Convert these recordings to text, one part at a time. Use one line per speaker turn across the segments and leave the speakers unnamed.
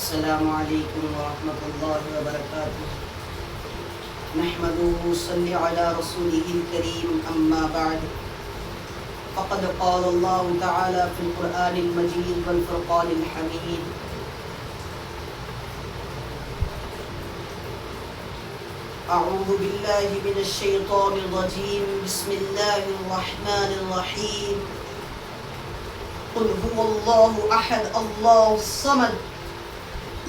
السلام علیکم ورحمۃ اللہ وبرکاتہ نحمده صلی علی رسوله الکریم اما بعد فقد قال اللہ تعالی فی القرآن المجید والفرقان الحمید اعوذ باللہ من الشیطان الرجیم بسم اللہ الرحمن الرحیم قل هو اللہ احد اللہ الصمد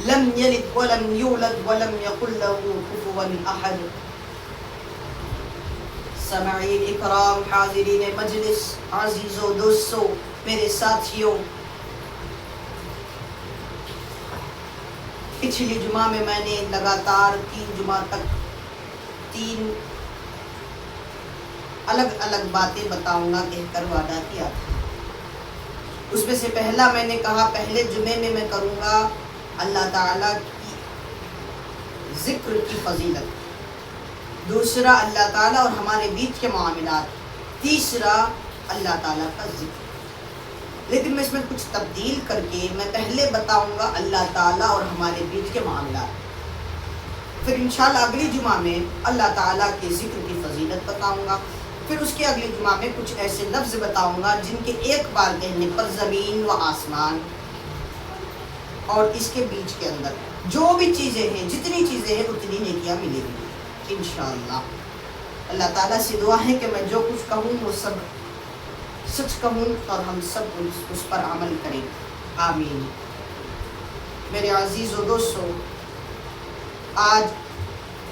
لم یلد ولم یولد ولم یکن له کفوا احد۔ سامعین اکرام، حاضرین مجلس، عزیزو دوستو، میرے ساتھیوں، پچھلی جمعہ میں نے لگاتار 3 جمعہ تک 3 الگ الگ باتیں بتاؤں گا کہہ کر وعدہ کیا تھا۔ اس میں سے پہلا میں نے کہا پہلے جمعے میں کروں گا اللہ تعالیٰ کی ذکر کی فضیلت، دوسرا اللہ تعالیٰ اور ہمارے بیچ کے معاملات، تیسرا اللہ تعالیٰ کا ذکر۔ لیکن میں اس میں کچھ تبدیل کر کے میں پہلے بتاؤں گا اللہ تعالیٰ اور ہمارے بیچ کے معاملات، پھر انشاءاللہ اگلی جمعہ میں اللہ تعالیٰ کے ذکر کی فضیلت بتاؤں گا، پھر اس کے اگلی جمعہ میں کچھ ایسے لفظ بتاؤں گا جن کے ایک بار کہنے پر زمین و آسمان اور اس کے بیچ کے اندر جو بھی چیزیں ہیں، جتنی چیزیں ہیں اتنی نیکیاں ملیں گی انشاءاللہ۔ اللہ تعالیٰ سے دعا ہے کہ میں جو کچھ کہوں وہ سب سچ کہوں اور ہم سب اس پر عمل کریں، آمین۔ میرے عزیز و دوستو، آج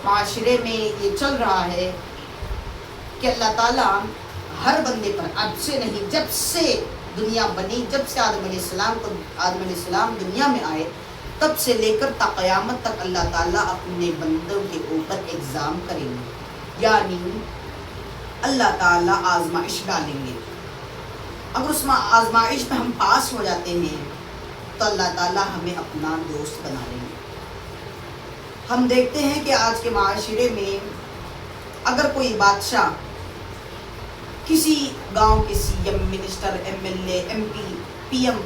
معاشرے میں یہ چل رہا ہے کہ اللہ تعالیٰ ہر بندے پر، اب سے نہیں، جب سے دنیا بنی، جب سے آدم علیہ السلام دنیا میں آئے، تب سے لے کر تا قیامت تک اللہ تعالیٰ اپنے بندوں کے اوپر ایگزام کریں گے، یعنی اللہ تعالیٰ آزمائش ڈالیں گے۔ اگر اس آزمائش میں ہم پاس ہو جاتے ہیں تو اللہ تعالیٰ ہمیں اپنا دوست بنا لیں گے۔ ہم دیکھتے ہیں کہ آج کے معاشرے میں اگر کوئی بادشاہ کسی گاؤں کے C M, minister, M L A, M P, P M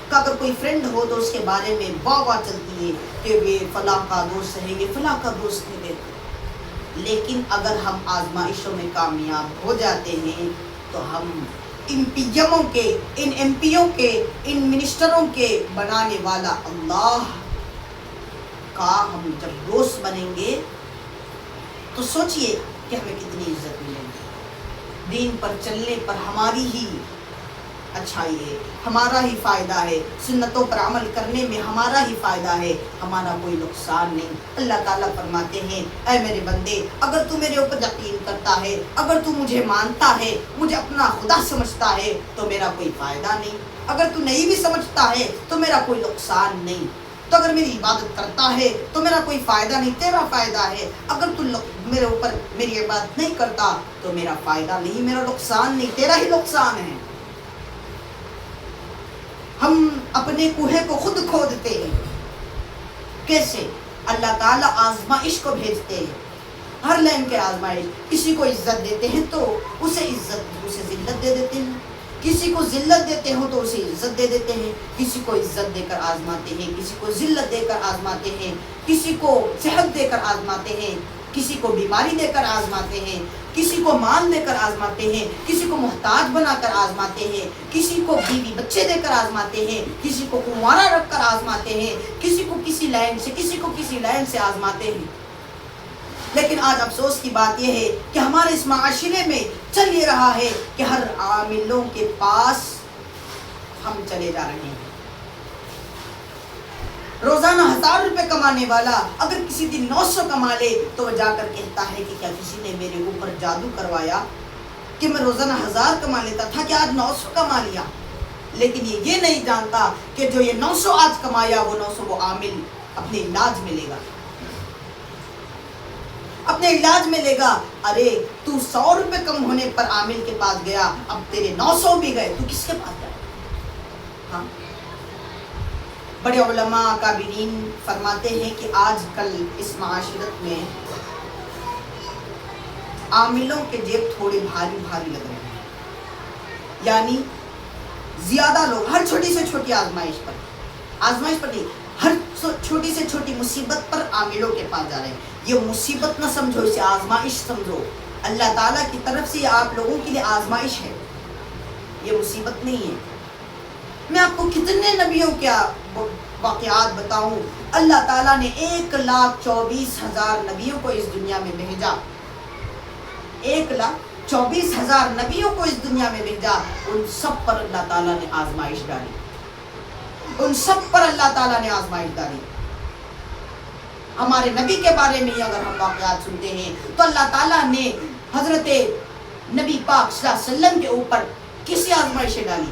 کا اگر کوئی فرینڈ ہو تو اس کے بارے میں واہ چلتی ہے کہ یہ فلاں کا دوست ہے، یہ فلاں کا دوست ہے۔ لیکن اگر ہم آزمائشوں میں کامیاب ہو جاتے ہیں تو ہم ان پی ایموں کے، ان ایم پیوں کے، ان منسٹروں کے بنانے والا اللہ کا ہم جب دوست بنیں گے تو سوچئے کہ ہمیں کتنی عزت ملے گی۔ دین پر چلنے پر ہماری ہی اچھائی ہے، ہمارا ہی فائدہ ہے، سنتوں پر عمل کرنے میں ہمارا ہی فائدہ ہے، ہمارا کوئی نقصان نہیں۔ اللہ تعالیٰ فرماتے ہیں اے میرے بندے، اگر تو میرے اوپر یقین کرتا ہے، اگر تو مجھے مانتا ہے، مجھے اپنا خدا سمجھتا ہے تو میرا کوئی فائدہ نہیں، اگر تو نہیں بھی سمجھتا ہے تو میرا کوئی نقصان نہیں، تو اگر میری عبادت کرتا ہے تو میرا کوئی فائدہ نہیں، تیرا فائدہ ہے، اگر تو میرے اوپر میری عبادت نہیں کرتا تو میرا فائدہ نہیں، میرا نقصان نہیں، تیرا ہی نقصان ہے۔ ہم اپنے کوہے کو خود کھودتے ہیں۔ کیسے؟ اللہ تعالیٰ آزمائش کو بھیجتے ہیں، ہر لائن کے آزمائش۔ کسی کو عزت دیتے ہیں تو اسے ذلت دے دیتے ہیں، کسی کو ذلت دیتے ہو تو اسے عزت دے دیتے ہیں، کسی کو عزت دے کر آزماتے ہیں، کسی کو ذلت دے کر آزماتے ہیں، کسی کو صحت دے کر آزماتے ہیں، کسی کو بیماری دے کر آزماتے ہیں، کسی کو مال دے کر آزماتے ہیں، کسی کو محتاج بنا کر آزماتے ہیں، کسی کو بیوی بچے دے کر آزماتے ہیں، کسی کو کنوارا رکھ کر آزماتے ہیں، کسی کو کسی لائن سے، کسی کو کسی لائن سے آزماتے ہیں۔ لیکن آج افسوس کی بات یہ ہے کہ ہمارے اس معاشرے میں چل یہ رہا ہے کہ ہر عاملوں کے پاس ہم چلے جا رہے ہیں۔ روزانہ 1000 روپے کمانے والا اگر کسی دن 900 کما لے تو وہ جا کر کہتا ہے کہ کیا کسی نے میرے اوپر جادو کروایا کہ میں روزانہ 1000 کما لیتا تھا کہ آج 900 کما لیا۔ لیکن یہ نہیں جانتا کہ جو یہ 900 آج کمایا وہ 900 وہ عامل اپنے علاج میں لے گا، اپنے علاج میں لے گا۔ ارے تو 100 روپے کم ہونے پر عامل کے پاس گیا، اب تیرے 900 بھی گئے، تو کس کے پاس جائے؟ ہاں، بڑے علماء کابرین فرماتے ہیں کہ آج کل اس معاشرت میں عاملوں کے جیب تھوڑے بھاری لگ رہے ہیں، یعنی زیادہ لوگ ہر چھوٹی سے چھوٹی آزمائش پر نہیں، ہر چھوٹی سے چھوٹی مصیبت پر عاملوں کے پاس جا رہے ہیں. یہ مصیبت نہ سمجھو، اسے آزمائش سمجھو. اللہ تعالیٰ کی طرف سے یہ آپ لوگوں کے لیے آزمائش ہے، یہ مصیبت نہیں ہے. میں آپ کو کتنے نبیوں کے واقعات بتاؤں. اللہ تعالیٰ نے 1,24,000 نبیوں کو اس دنیا میں بھیجا. 1,24,000 نبیوں کو اس دنیا میں بھیجا. ان سب پر اللہ تعالیٰ نے آزمائش ڈالی. ان سب پر اللہ تعالیٰ نے آزمائش ڈالی. ہمارے نبی کے بارے میں اگر ہم واقعات سنتے ہیں تو اللہ تعالیٰ نے حضرت نبی پاک صلی اللہ علیہ وسلم کے اوپر کسی آزمائشیں ڈالی.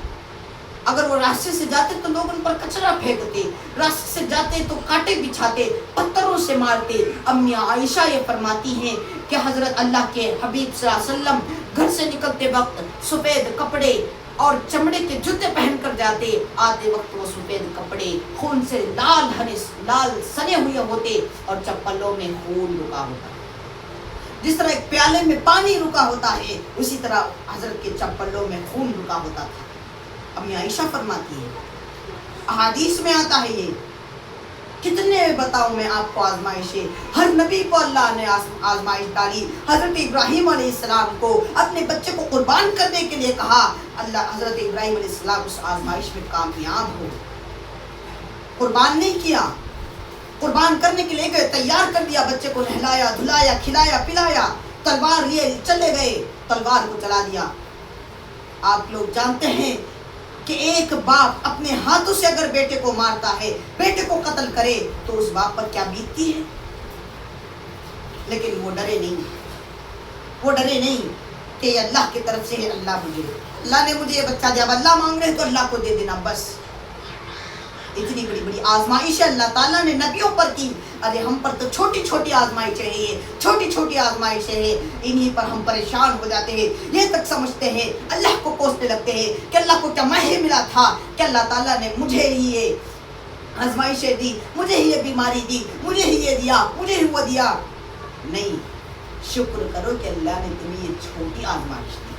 اگر وہ راستے سے جاتے تو لوگ ان پر کچرا پھینکتے، راستے سے جاتے تو کانٹے بچھاتے، پتھروں سے مارتے. امی عائشہ یہ فرماتی ہیں کہ حضرت اللہ کے حبیب صلی اللہ علیہ وسلم گھر سے نکلتے وقت سفید کپڑے اور چمڑے کے جوتے پہن کر جاتے. آتے وقت وہ سفید کپڑے خون سے لال سنے ہوئے ہوتے اور چپلوں میں خون رکا ہوتا. جس طرح ایک پیالے میں پانی رکا ہوتا ہے، اسی طرح حضرت کے چپلوں میں خون رکا ہوتا تھا. امی عائشہ فرماتی ہے، احادیث میں آتا ہے. یہ کتنے بتاؤں میں آپ کو آزمائشیں. ہر نبی کو اللہ نے آزمائش ڈالی. حضرت ابراہیم علیہ السلام کو اپنے بچے کو قربان کرنے کے لیے کہا. اللہ حضرت ابراہیم علیہ السلام اس آزمائش میں کامیاب ہو. قربان نہیں کیا، قربان کرنے کے لیے گئے، تیار کر دیا بچے کو، نہلایا دھلایا کھلایا پلایا، تلوار لیے چلے گئے، تلوار کو چلا دیا. آپ لوگ جانتے ہیں کہ ایک باپ اپنے ہاتھوں سے اگر بیٹے کو مارتا ہے، بیٹے کو قتل کرے تو اس باپ پر کیا بیتتی ہے. لیکن وہ ڈرے نہیں کہ یہ اللہ کی طرف سے ہے. اللہ نے مجھے یہ بچہ دیا، اب اللہ مانگ رہے تو اللہ کو دے دینا بس. اتنی بڑی آزمائش اللہ تعالیٰ نے نبیوں پر کی. ارے ہم پر تو چھوٹی چھوٹی آزمائشیں ہیں، چھوٹی چھوٹی آزمائشیں ہیں. انہی پر ہم پریشان ہو جاتے ہیں. یہ تک سمجھتے ہیں، اللہ کو کوسنے لگتے ہیں کہ اللہ کو کیا مہے ملا تھا کہ اللہ تعالیٰ نے مجھے ہی یہ آزمائشیں دی، مجھے ہی یہ بیماری دی، مجھے ہی یہ دیا، مجھے ہی وہ دیا. نہیں، شکر کرو کہ اللہ نے تمہیں یہ چھوٹی آزمائش دی.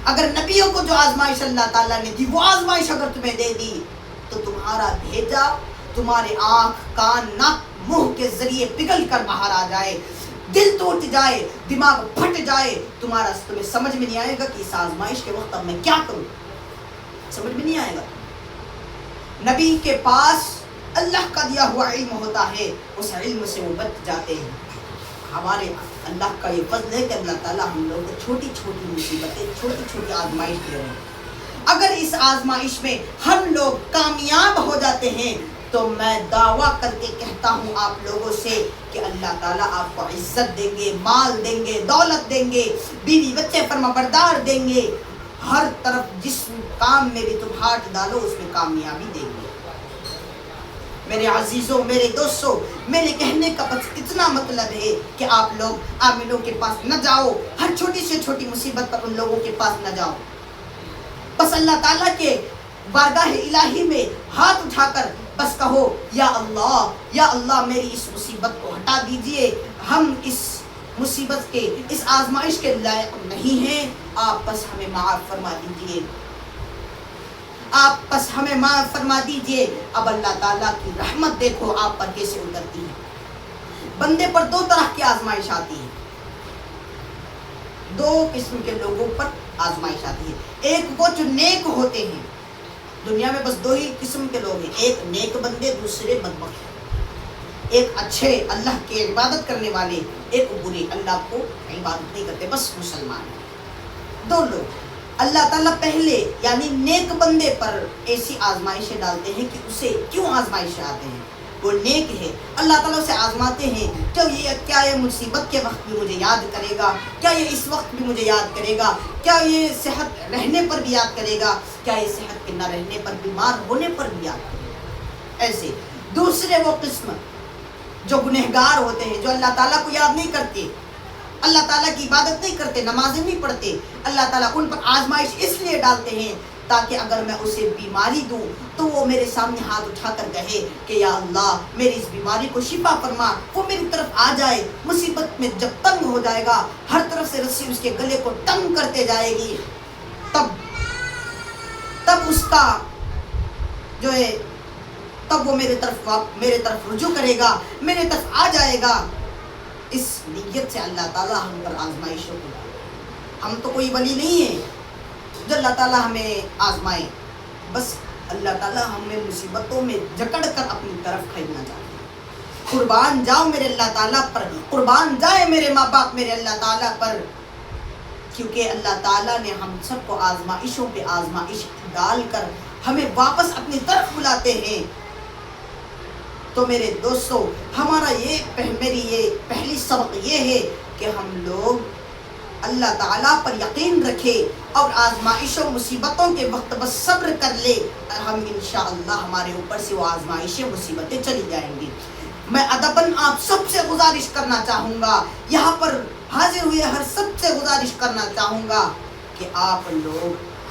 اگر نبیوں کو جو آزمائش اللہ تعالیٰ نے دی، وہ آزمائش اگر تمہیں دے دی تو تمہارا بھیجا تمہارے آنکھ کان ناک منہ کے ذریعے پگھل کر باہر آ جائے، دل ٹوٹ جائے، دماغ پھٹ جائے، تمہیں سمجھ میں نہیں آئے گا کہ اس آزمائش کے وقت اب میں کیا کروں. سمجھ میں نہیں آئے گا. نبی کے پاس اللہ کا دیا ہوا علم ہوتا ہے، اس علم سے وہ بچ جاتے ہیں. ہمارے اللہ کا یہ فضل ہے کہ اللہ تعالیٰ ہم لوگوں کو چھوٹی چھوٹی مصیبتیں، چھوٹی چھوٹی آزمائش دے رہے ہیں. اگر اس آزمائش میں ہم لوگ کامیاب ہو جاتے ہیں تو میں دعویٰ کر کے کہتا ہوں آپ لوگوں سے کہ اللہ تعالیٰ آپ کو عزت دیں گے، مال دیں گے، دولت دیں گے، بیوی بچے فرمانبردار دیں گے. ہر طرف جس کام میں بھی تم ہاتھ ڈالو اس میں کامیابی دیں گے. میرے عزیزوں، میرے دوستوں، میرے کہنے کا بس اتنا مطلب ہے کہ آپ لوگ عاملوں کے پاس نہ جاؤ. ہر چھوٹی سے چھوٹی مصیبت پر ان لوگوں کے پاس نہ جاؤ. بس اللہ تعالیٰ کے بارگاہ الہی میں ہاتھ اٹھا کر بس کہو، یا اللہ میری اس مصیبت کو ہٹا دیجئے. ہم اس مصیبت کے، اس آزمائش کے لائق نہیں ہیں. آپ بس ہمیں معاف فرما دیجئے، آپ بس ہمیں معاف فرما دیجئے. اب اللہ تعالیٰ کی رحمت دیکھو آپ پر کیسے اترتی ہے. بندے پر دو طرح کی آزمائش آتی ہے، دو قسم کے لوگوں پر آزمائش آتی ہے. ایک وہ جو نیک ہوتے ہیں، دنیا میں بس دو ہی قسم کے لوگ ہیں، ایک نیک بندے، دوسرے بدبخت. ایک اچھے اللہ کی عبادت کرنے والے، ایک برے اللہ کو عبادت نہیں کرتے، بس مسلمان ہیں. دو لوگ. اللہ تعالیٰ پہلے یعنی نیک بندے پر ایسی آزمائشیں ڈالتے ہیں کہ اسے کیوں آزمائشیں آتے ہیں؟ وہ نیک ہے، اللہ تعالیٰ سے آزماتے ہیں کیا یہ مصیبت کے وقت بھی مجھے یاد کرے گا، کیا یہ اس وقت بھی مجھے یاد کرے گا، کیا یہ صحت رہنے پر بھی یاد کرے گا، کیا یہ صحت کے نہ رہنے پر، بیمار ہونے پر بھی یاد کرے گا. ایسے. دوسرے وہ قسم جو گنہگار ہوتے ہیں، جو اللہ تعالیٰ کو یاد نہیں کرتے، اللہ تعالیٰ کی عبادت نہیں کرتے، نمازیں نہیں پڑھتے. اللہ تعالیٰ ان پر آزمائش اس لیے ڈالتے ہیں تاکہ اگر میں اسے بیماری دوں تو وہ میرے سامنے ہاتھ اٹھا کر کہے کہ یا اللہ میری اس بیماری کو شفا فرما. وہ میری طرف آ جائے. مصیبت میں جب تنگ ہو جائے گا، ہر طرف سے رسی اس کے گلے کو تنگ کرتے جائے گی، تب اس کا جو ہے تب وہ میرے طرف رجوع کرے گا، میرے طرف آ جائے گا۔ اس نیت سے اللہ تعالیٰ ہم پر آزمائشوں کو ڈالے۔ ہم تو کوئی ولی نہیں ہے جو اللہ تعالیٰ ہمیں آزمائے، بس اللہ تعالیٰ ہمیں مصیبتوں میں جکڑ کر اپنی طرف کھینچنا چاہتے ہیں۔ قربان جاؤ میرے اللہ تعالیٰ پر، قربان جائے میرے ماں باپ میرے اللہ تعالیٰ پر، کیونکہ اللہ تعالیٰ نے ہم سب کو آزمائشوں پہ آزمائش ڈال کر ہمیں واپس اپنی طرف بلاتے ہیں۔ تو میرے دوستو، میری یہ پہلی سبق یہ ہے کہ ہم لوگ اللہ تعالیٰ پر یقین رکھے اور آزمائشوں مصیبتوں کے وقت بس صبر کر لے، ہم انشاءاللہ ہمارے اوپر سے وہ آزمائشیں مصیبتیں چلی جائیں گی۔ میں ادباً آپ سب سے گزارش کرنا چاہوں گا، یہاں پر حاضر ہوئے ہر سب سے گزارش کرنا چاہوں گا کہ آپ لوگ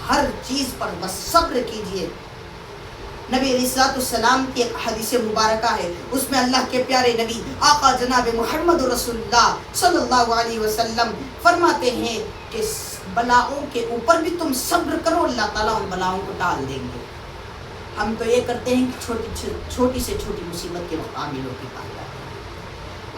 ہر چیز پر بس صبر کیجئے۔ نبی علیہ السلام کی ایک حدیث مبارکہ ہے، اس میں اللہ کے پیارے نبی آقا جناب محمد رسول اللہ صلی اللہ علیہ وسلم فرماتے ہیں کہ بلاؤں کے اوپر بھی تم صبر کرو، اللہ تعالیٰ ان بلاؤں کو ٹال دیں گے۔ ہم تو یہ کرتے ہیں کہ چھوٹی سے چھوٹی مصیبت کے وقت عامل ہو کے پاس جاتے ہیں۔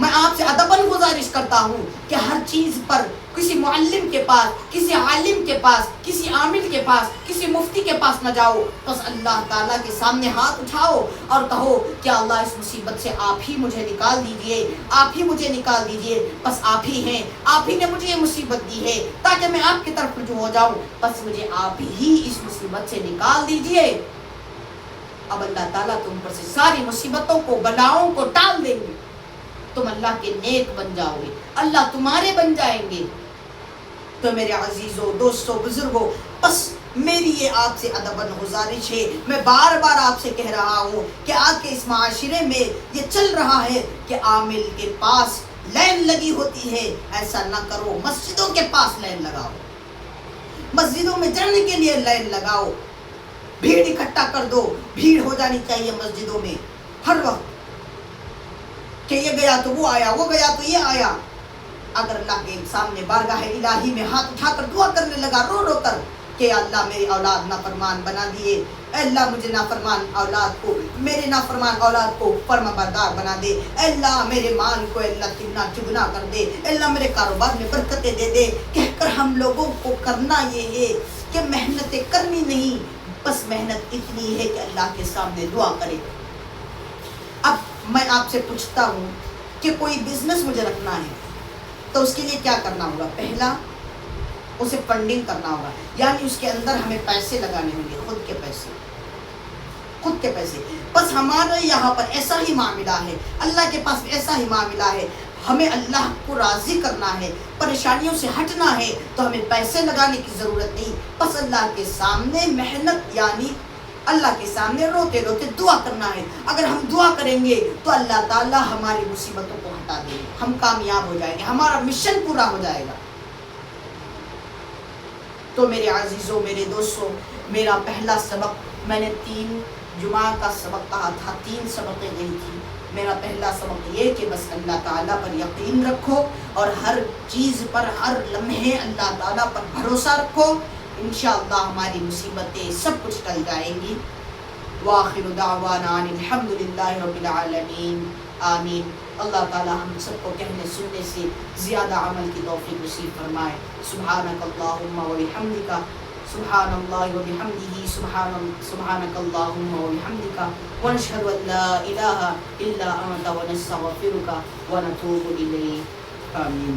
میں آپ سے ادباً گزارش کرتا ہوں کہ ہر چیز پر کسی معلم کے پاس، کسی عالم کے پاس، کسی عامل کے پاس، کسی مفتی کے پاس نہ جاؤ، بس اللہ تعالیٰ کے سامنے ہاتھ اٹھاؤ اور کہو کہ اللہ اس مصیبت سے آپ ہی مجھے نکال دیجئے، آپ ہی مجھے نکال دیجئے، بس آپ ہی ہیں، آپ ہی نے مجھے یہ مصیبت دی ہے تاکہ میں آپ کی طرف رجوع ہو جاؤں، بس مجھے آپ ہی اس مصیبت سے نکال دیجئے۔ اب اللہ تعالیٰ تم پر سے ساری مصیبتوں کو، بلاؤں کو ٹال دیں گے، تم اللہ کے نیک بن جاؤ گے، اللہ تمہارے بن جائیں گے۔ تو میرے عزیزوں، دوستوں، بزرگوں، بس میری یہ آپ سے ادباً گزارش ہے، میں بار بار آپ سے کہہ رہا ہوں کہ آج کے اس معاشرے میں یہ چل رہا ہے کہ عامل کے پاس لائن لگی ہوتی ہے، ایسا نہ کرو، مسجدوں کے پاس لائن لگاؤ، مسجدوں میں جانے کے لیے لائن لگاؤ، بھیڑ اکٹھا کر دو، بھیڑ ہو جانی چاہیے مسجدوں میں ہر وقت، کہ یہ گیا تو وہ آیا، وہ گیا تو یہ آیا۔ اگر اللہ کے سامنے بارگاہ الہی میں ہاتھ اٹھا کر دعا کرنے لگا رو رو کر کہ اللہ میری اولاد نافرمان بنا دیے، اے اللہ مجھے نافرمان اولاد کو، میرے نافرمان اولاد کو فرما بردار بنا دے، اے اللہ میرے مال کو اللہ تگنا چگنا کر دے، اے اللہ میرے کاروبار میں برکتیں دے دے، کہہ کر ہم لوگوں کو کرنا یہ ہے کہ محنتیں کرنی نہیں، بس محنت اتنی ہے کہ اللہ کے سامنے دعا کرے۔ اب میں آپ سے پوچھتا ہوں کہ کوئی بزنس مجھے رکھنا ہے تو اس کے لیے کیا کرنا ہوگا؟ پہلا اسے فنڈنگ کرنا ہوگا، یعنی اس کے اندر ہمیں پیسے لگانے ہوں گے، خود کے پیسے۔ بس ہمارے یہاں پر ایسا ہی معاملہ ہے، اللہ کے پاس ایسا ہی معاملہ ہے، ہمیں اللہ کو راضی کرنا ہے، پریشانیوں سے ہٹنا ہے تو ہمیں پیسے لگانے کی ضرورت نہیں، بس اللہ کے سامنے محنت، یعنی اللہ کے سامنے روتے روتے دعا کرنا ہے۔ اگر ہم دعا کریں گے تو اللہ تعالیٰ ہماری مصیبتوں کو ہٹا دیں گے، ہم کامیاب ہو جائیں گے، ہمارا مشن پورا ہو جائے گا۔ تو میرے عزیزوں، میرے دوستوں، میرا پہلا سبق، میں نے 3 جمعہ کا سبق کہا تھا، 3 سبقیں گئی تھی۔ میرا پہلا سبق یہ کہ بس اللہ تعالیٰ پر یقین رکھو اور ہر چیز پر، ہر لمحے اللہ تعالیٰ پر بھروسہ رکھو، انشاءاللہ ہماری مصیبتیں سب کچھ ٹل جائیں گی۔ وآخر دعوانا ان الحمدللہ رب العالمین، آمین۔ اللہ تعالیٰ ہم سب کو کہنے سننے سے زیادہ عمل کی توفیق نصیب فرمائے۔ سبحانک اللہم و بحمدک، سبحان اللہ و بحمدہ، سبحانک اللہم و بحمدک، ونشہد ان لا الہ الا انت ونستغفرک ونتوب الیک، آمین۔